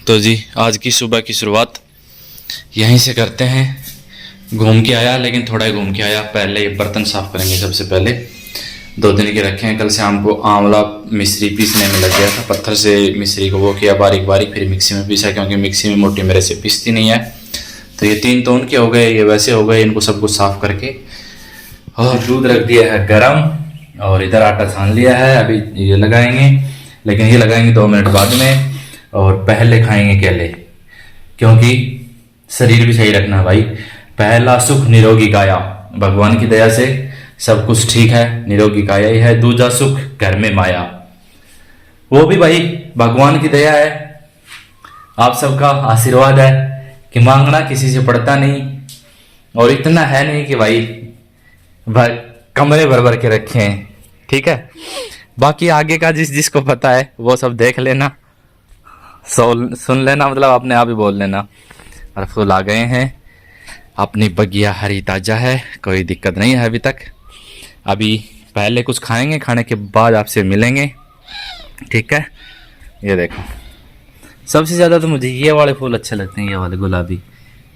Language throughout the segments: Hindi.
तो जी आज की सुबह की शुरुआत यहीं से करते हैं। घूम के आया, लेकिन थोड़ा ही घूम के आया। पहले बर्तन साफ करेंगे सबसे पहले। 2 दिन के रखे हैं। कल शाम को आंवला मिश्री पीसने में लग गया था। पत्थर से मिश्री को वो किया बारीक बारीक, फिर मिक्सी में पीसा, क्योंकि मिक्सी में मोटी मेरे से पीसती नहीं है। तो ये 3 तो उनके हो गए, ये वैसे हो गए। इनको सब कुछ साफ करके और दूध रख दिया है गरम, और इधर आटा छान लिया है। अभी ये लगाएंगे, लेकिन ये लगाएंगे 2 मिनट बाद में। और पहले खाएंगे केले, क्योंकि शरीर भी सही रखना भाई। पहला सुख निरोगी काया, भगवान की दया से सब कुछ ठीक है, निरोगी काया ही है। दूजा सुख घर में माया, वो भी भाई भगवान की दया है, आप सबका आशीर्वाद है कि मांगना किसी से पड़ता नहीं। और इतना है नहीं कि भाई कमरे भर भर के रखे हैं, ठीक है। बाकी आगे का जिसको पता है वो सब देख लेना, सुन लेना, मतलब अपने आप ही बोल लेना। और फूल आ गए हैं, अपनी बगिया हरी ताजा है, कोई दिक्कत नहीं है अभी तक। अभी पहले कुछ खाएंगे, खाने के बाद आपसे मिलेंगे, ठीक है। ये देखो, सबसे ज़्यादा तो मुझे ये वाले फूल अच्छे लगते हैं, ये वाले गुलाबी,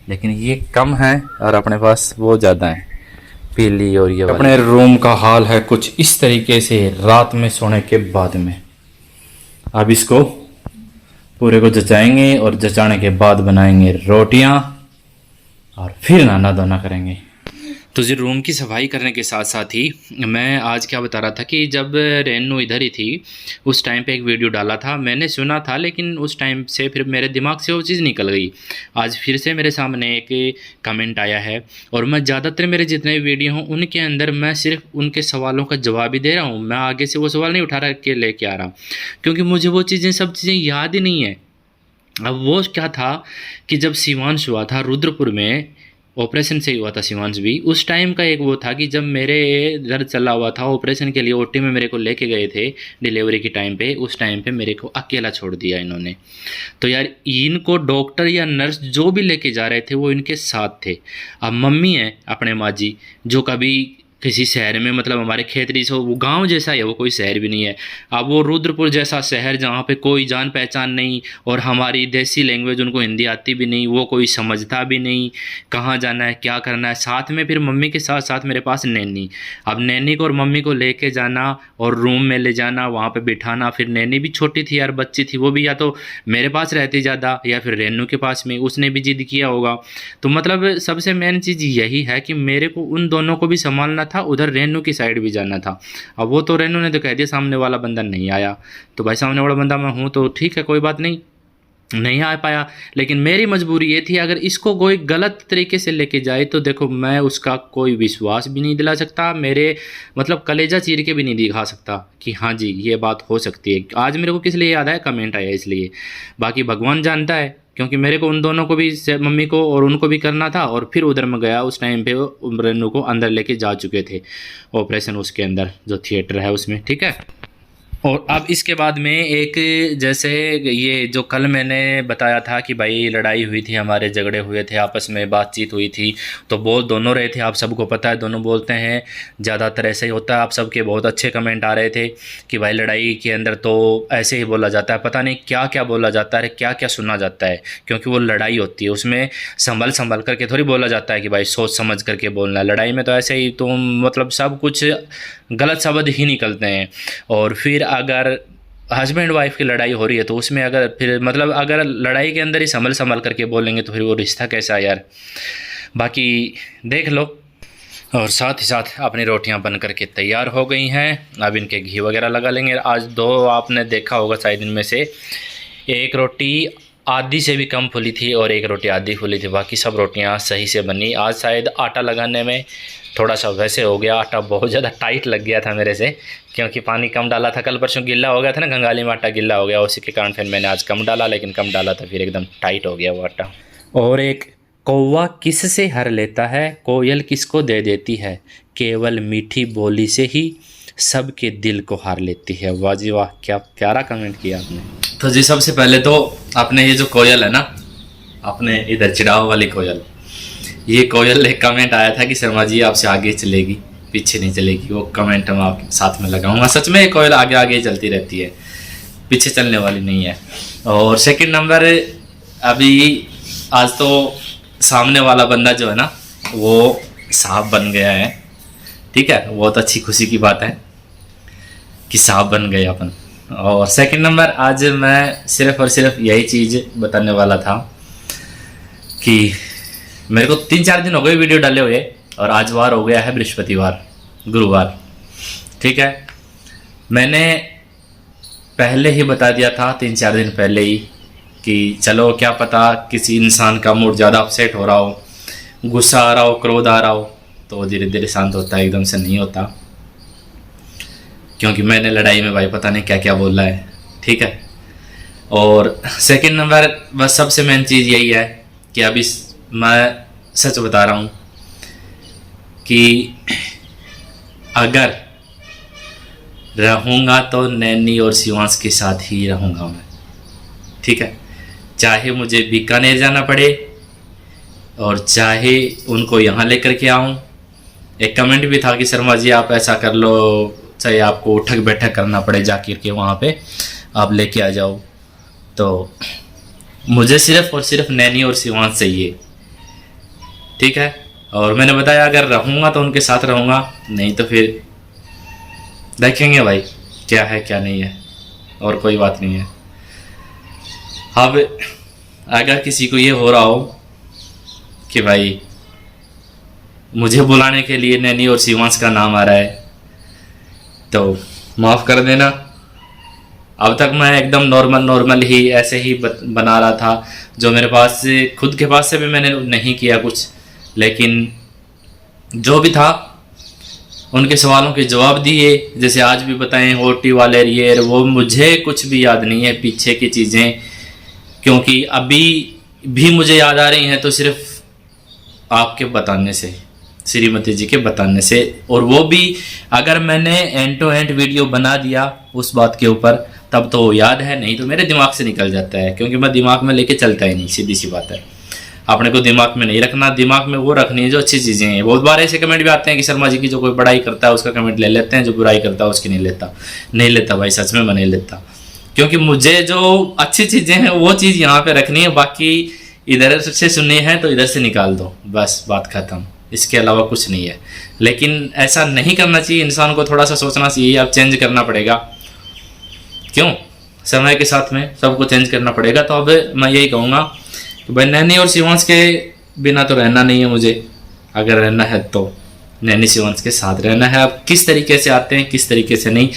लेकिन ये कम है और अपने पास वो ज़्यादा है, पीली और ये। अपने रूम का हाल है कुछ इस तरीके से रात में सोने के बाद में। अब इसको पूरे को जचाएंगे और जचाने के बाद बनाएंगे रोटियां और फिर नहाना धोना करेंगे। तो जी रूम की सफाई करने के साथ साथ ही मैं आज क्या बता रहा था कि जब रेनू इधर ही थी उस टाइम पे एक वीडियो डाला था, मैंने सुना था, लेकिन उस टाइम से फिर मेरे दिमाग से वो चीज़ निकल गई। आज फिर से मेरे सामने एक कमेंट आया है, और मैं ज़्यादातर मेरे जितने वीडियो हों उनके अंदर मैं सिर्फ उनके सवालों का जवाब ही दे रहा हूँ। मैं आगे से वो सवाल नहीं उठा के लेके आ रहा, क्योंकि मुझे वो चीज़ें सब चीज़ें याद ही नहीं है। अब वो क्या था कि जब शिवांश हुआ था रुद्रपुर में, ऑपरेशन से ही हुआ था शिवांश भी, उस टाइम का एक वो था कि जब मेरे दर्द चला हुआ था ऑपरेशन के लिए, ओटी में मेरे को लेके गए थे डिलीवरी के टाइम पे। उस टाइम पे मेरे को अकेला छोड़ दिया इन्होंने। तो यार इनको डॉक्टर या नर्स जो भी लेके जा रहे थे वो इनके साथ थे। अब मम्मी है अपने माँ जी, जो कभी किसी शहर में, मतलब हमारे खेतरी से वो गांव जैसा है, वो कोई शहर भी नहीं है। अब वो रुद्रपुर जैसा शहर जहाँ पे कोई जान पहचान नहीं, और हमारी देसी लैंग्वेज उनको हिंदी आती भी नहीं, वो कोई समझता भी नहीं कहाँ जाना है क्या करना है। साथ में फिर मम्मी के साथ साथ मेरे पास नैनी। अब नैनी को और मम्मी को लेके जाना और रूम में ले जाना, वहाँ पर बिठाना। फिर नैनी भी छोटी थी यार, बच्ची थी, वो भी या तो मेरे पास रहती ज़्यादा या फिर रेनू के पास में, उसने भी जिद किया होगा। तो मतलब सबसे मेन चीज़ यही है कि मेरे को उन दोनों को भी संभालना था, उधर रेनू की साइड भी जाना था। अब वो तो रेनू ने तो कह दिया सामने वाला बंदा नहीं आया, तो भाई सामने वाला बंदा मैं हूँ तो ठीक है, कोई बात नहीं आ पाया। लेकिन मेरी मजबूरी ये थी, अगर इसको कोई गलत तरीके से लेके जाए तो देखो मैं उसका कोई विश्वास भी नहीं दिला सकता, मेरे मतलब कलेजा चीर के भी नहीं दिखा सकता कि हाँ जी ये बात हो सकती है। आज मेरे को किस लिए याद आया, कमेंट आया इसलिए। बाकी भगवान जानता है, क्योंकि मेरे को उन दोनों को भी, मम्मी को और उनको भी करना था। और फिर उधर मैं गया, उस टाइम पे रेनू को अंदर लेके जा चुके थे ऑपरेशन, उसके अंदर जो थिएटर है उसमें, ठीक है। और अब इसके बाद में एक, जैसे ये जो कल मैंने बताया था कि भाई लड़ाई हुई थी, हमारे झगड़े हुए थे, आपस में बातचीत हुई थी, तो बोल दोनों रहे थे, आप सबको पता है, दोनों बोलते हैं, ज़्यादातर ऐसे ही होता है। आप सबके बहुत अच्छे कमेंट आ रहे थे कि भाई लड़ाई के अंदर तो ऐसे ही बोला जाता है, पता नहीं क्या क्या बोला जाता है, क्या क्या सुना जाता है, क्योंकि वो लड़ाई होती है, उसमें संभल करके थोड़ी बोला जाता है कि भाई सोच समझ करके बोलना। लड़ाई में तो ऐसे ही तुम मतलब सब कुछ गलत शब्द ही निकलते हैं। और फिर अगर हस्बैंड वाइफ की लड़ाई हो रही है तो उसमें अगर फिर मतलब अगर लड़ाई के अंदर ही संभल करके बोलेंगे तो फिर वो रिश्ता कैसा है यार। बाकी देख लो। और साथ ही साथ अपनी रोटियां बन करके तैयार हो गई हैं, अब इनके घी वगैरह लगा लेंगे। आज 2 आपने देखा होगा शायद, इनमें से एक रोटी आधी से भी कम फुली थी और एक रोटी आधी फुली थी, बाकी सब रोटियां सही से बनी। आज शायद आटा लगाने में थोड़ा सा वैसे हो गया, आटा बहुत ज़्यादा टाइट लग गया था मेरे से, क्योंकि पानी कम डाला था। कल परसों गिल्ला हो गया था ना, गंगाली में आटा गिल्ला हो गया, उसी के कारण फिर मैंने आज कम डाला, लेकिन कम डाला था फिर एकदम टाइट हो गया वो आटा। और एक, कौवा किस से हर लेता है, कोयल किसको दे देती है, केवल मीठी बोली से ही सबके दिल को हार लेती है। वाह जी वाह, क्या प्यारा कमेंट किया आपने। तो जी सबसे पहले तो अपने ये जो कोयल है ना, अपने इधर चिड़ाव वाली कोयल, ये कोयल एक कमेंट आया था कि शर्मा जी आपसे आगे चलेगी पीछे नहीं चलेगी, वो कमेंट हम आपके साथ में लगाऊंगा। सच में कोयल आगे आगे चलती रहती है, पीछे चलने वाली नहीं है। और सेकंड नंबर अभी आज तो सामने वाला बंदा जो है ना वो साहब बन गया है, ठीक है, बहुत अच्छी खुशी की बात है कि साहब बन गए अपन। और सेकंड नंबर, आज मैं सिर्फ और सिर्फ यही चीज़ बताने वाला था कि मेरे को 3-4 दिन हो गए वीडियो डाले हुए, और आज वार हो गया है बृहस्पतिवार, गुरुवार, ठीक है। मैंने पहले ही बता दिया था 3-4 दिन पहले ही कि चलो क्या पता किसी इंसान का मूड ज़्यादा अपसेट हो रहा हो, गुस्सा आ रहा हो, क्रोध आ रहा हो, तो धीरे धीरे शांत होता है, एकदम से नहीं होता। क्योंकि मैंने लड़ाई में भाई पता नहीं क्या क्या बोला है, ठीक है। और सेकंड नंबर, बस सबसे मेन चीज़ यही है कि अभी मैं सच बता रहा हूँ कि अगर रहूँगा तो नैनी और शिवांश के साथ ही रहूँगा मैं, ठीक है। चाहे मुझे बीकानेर जाना पड़े और चाहे उनको यहाँ लेकर के आऊँ। एक कमेंट भी था कि शर्मा जी आप ऐसा कर लो, चाहे आपको उठक बैठक करना पड़े जाकर के वहाँ पे, आप लेके आ जाओ। तो मुझे सिर्फ और सिर्फ नैनी और शिवांश चाहिए, ठीक है। और मैंने बताया अगर रहूँगा तो उनके साथ रहूँगा, नहीं तो फिर देखेंगे भाई क्या है क्या नहीं है, और कोई बात नहीं है। अब अगर किसी को ये हो रहा हो कि भाई मुझे बुलाने के लिए नैनी और शिवांश का नाम आ रहा है, तो माफ़ कर देना। अब तक मैं एकदम नॉर्मल ही ऐसे ही बना रहा था, जो मेरे पास से खुद के पास से भी मैंने नहीं किया कुछ, लेकिन जो भी था उनके सवालों के जवाब दिए, जैसे आज भी बताएं ओटी वाले ये वो, मुझे कुछ भी याद नहीं है पीछे की चीज़ें, क्योंकि अभी भी मुझे याद आ रही हैं तो सिर्फ आपके बताने से, श्रीमती जी के बताने से। और वो भी अगर मैंने एंड टू एंड वीडियो बना दिया उस बात के ऊपर तब तो याद है, नहीं तो मेरे दिमाग से निकल जाता है, क्योंकि मैं दिमाग में लेके चलता ही नहीं, सीधी सी बात है। अपने को दिमाग में नहीं रखना, दिमाग में वो रखनी है जो अच्छी चीज़ें हैं। बहुत बार ऐसे कमेंट भी आते हैं कि शर्मा जी की जो कोई बड़ाई करता है उसका कमेंट ले लेते हैं, जो बुराई करता है उसकी नहीं लेता भाई, सच में मैं नहीं लेता, क्योंकि मुझे जो अच्छी चीज़ें हैं वो चीज़ यहाँ पे रखनी है, बाकी इधर से सुननी है तो इधर से निकाल दो, बस बात खत्म, इसके अलावा कुछ नहीं है। लेकिन ऐसा नहीं करना चाहिए, इंसान को थोड़ा सा सोचना चाहिए, अब चेंज करना पड़ेगा, क्यों, समय के साथ में सबको चेंज करना पड़ेगा। तो अब मैं यही कहूँगा कि भाई नैनी और शिवांश के बिना तो रहना नहीं है मुझे, अगर रहना है तो नैनी शिवांश के साथ रहना है। अब किस तरीके से आते हैं किस तरीके से नहीं,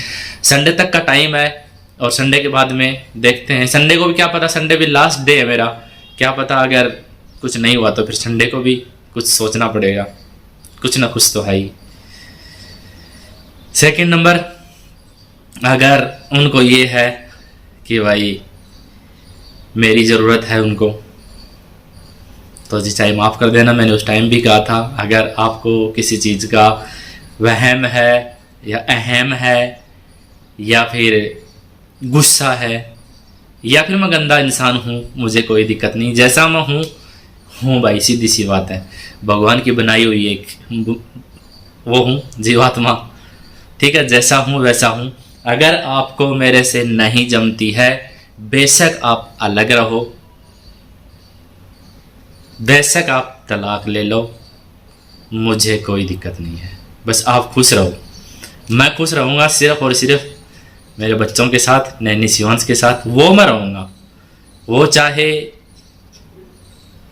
संडे तक का टाइम है, और संडे के बाद में देखते हैं। संडे को भी क्या पता, संडे भी लास्ट डे है मेरा, क्या पता अगर कुछ नहीं हुआ तो फिर संडे को भी कुछ सोचना पड़ेगा, कुछ ना कुछ तो है ही। सेकंड नंबर, अगर उनको ये है कि भाई मेरी ज़रूरत है उनको, तो जी चाहे माफ़ कर देना। मैंने उस टाइम भी कहा था अगर आपको किसी चीज़ का वहम है या अहम है या फिर गुस्सा है या फिर मैं गंदा इंसान हूँ, मुझे कोई दिक्कत नहीं, जैसा मैं हूँ भाई, सीधी सी बात है। भगवान की बनाई हुई एक वो हूँ जीवात्मा, ठीक है, जैसा हूँ वैसा हूँ। अगर आपको मेरे से नहीं जमती है, बेशक आप अलग रहो, बेशक आप तलाक ले लो, मुझे कोई दिक्कत नहीं है, बस आप खुश रहो। मैं खुश रहूँगा सिर्फ और सिर्फ मेरे बच्चों के साथ, नैनी शिवांश के साथ, वो मैं रहूँगा। वो चाहे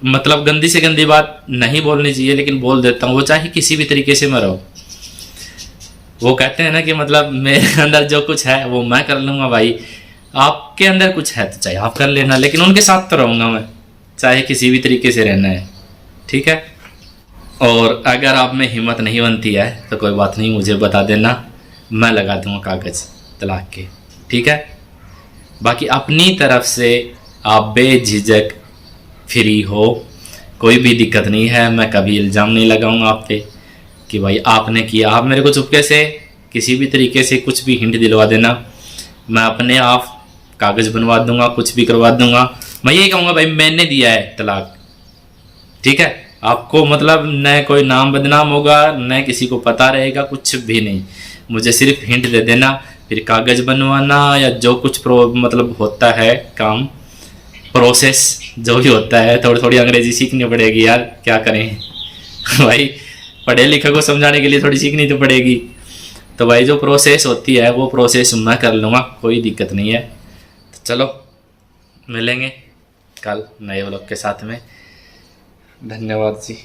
मतलब गंदी से गंदी बात नहीं बोलनी चाहिए लेकिन बोल देता हूँ, वो चाहे किसी भी तरीके से मैं रहूँ। वो कहते हैं ना कि मतलब मेरे अंदर जो कुछ है वो मैं कर लूँगा भाई, आपके अंदर कुछ है तो चाहे आप कर लेना, लेकिन उनके साथ तो रहूँगा मैं, चाहे किसी भी तरीके से रहना है, ठीक है। और अगर आप में हिम्मत नहीं बनती है तो कोई बात नहीं, मुझे बता देना, मैं लगा दूँगा कागज़ तलाक के, ठीक है। बाकी अपनी तरफ से आप बेझिझक फ्री हो, कोई भी दिक्कत नहीं है। मैं कभी इल्ज़ाम नहीं लगाऊंगा आप पे कि भाई आपने किया। आप मेरे को चुपके से किसी भी तरीके से कुछ भी हिंट दिलवा देना, मैं अपने आप कागज़ बनवा दूंगा, कुछ भी करवा दूंगा। मैं यही कहूँगा भाई मैंने दिया है तलाक, ठीक है। आपको मतलब न कोई नाम बदनाम होगा, न किसी को पता रहेगा, कुछ भी नहीं। मुझे सिर्फ हिंट दे देना, फिर कागज़ बनवाना या जो कुछ मतलब होता है काम प्रोसेस जो भी होता है थोड़ी थोड़ी अंग्रेजी सीखनी पड़ेगी यार, क्या करें भाई, पढ़े लिखे को समझाने के लिए थोड़ी सीखनी तो पड़ेगी। तो भाई जो प्रोसेस होती है वो प्रोसेस मैं कर लूँगा, कोई दिक्कत नहीं है। तो चलो मिलेंगे कल नए व्लॉग के साथ में। धन्यवाद जी।